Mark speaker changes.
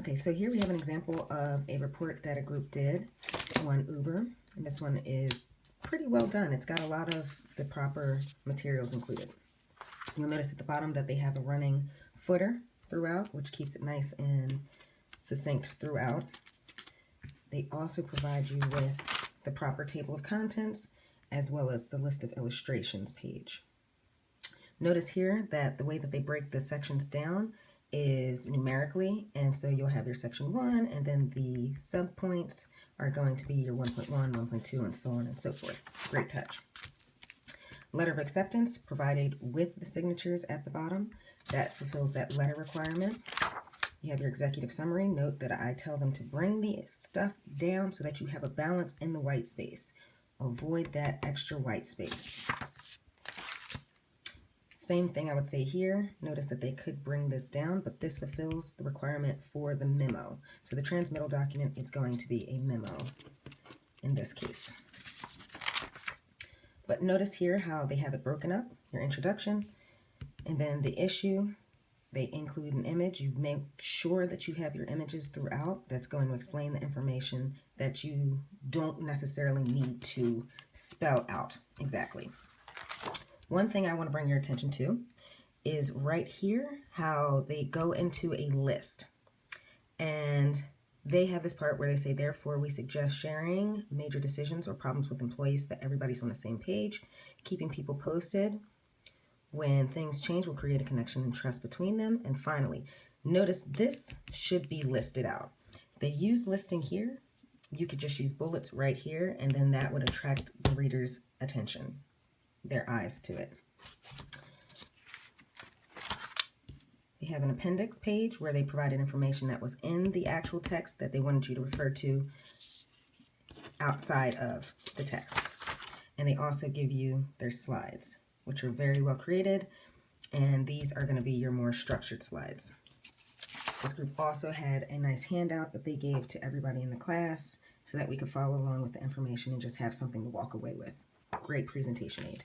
Speaker 1: Okay, so here we have an example of a report that a group did on Uber. And this one is pretty well done. It's got a lot of the proper materials included. You'll notice at the bottom that they have a running footer throughout, which keeps it nice and succinct throughout. They also provide you with the proper table of contents as well as the list of illustrations page. Notice here that the way that they break the sections down is numerically, and so you'll have your section 1, and then the subpoints are going to be your 1.1, 1.2, and so on and so forth. Great touch. Letter of acceptance provided with the signatures at the bottom. That fulfills that letter requirement. You have your executive summary. Note that I tell them to bring the stuff down so that you have a balance in the white space. Avoid that extra white space. Same thing I would say here. Notice that they could bring this down, but this fulfills the requirement for the memo. So the transmittal document is going to be a memo in this case. But notice here how they have it broken up, your introduction, and then the issue. They include an image. You make sure that you have your images throughout. That's going to explain the information that you don't necessarily need to spell out exactly. One thing I want to bring your attention to is right here how they go into a list. And they have this part where they say, therefore, we suggest sharing major decisions or problems with employees so that everybody's on the same page, keeping people posted. When things change, we'll create a connection and trust between them. And finally, notice this should be listed out. They use listing here. You could just use bullets right here, and then that would attract the reader's attention, their eyes to it. They have an appendix page where they provided information that was in the actual text that they wanted you to refer to outside of the text. And they also give you their slides, which are very well created, and these are going to be your more structured slides. This group also had a nice handout that they gave to everybody in the class so that we could follow along with the information and just have something to walk away with. Great presentation aid.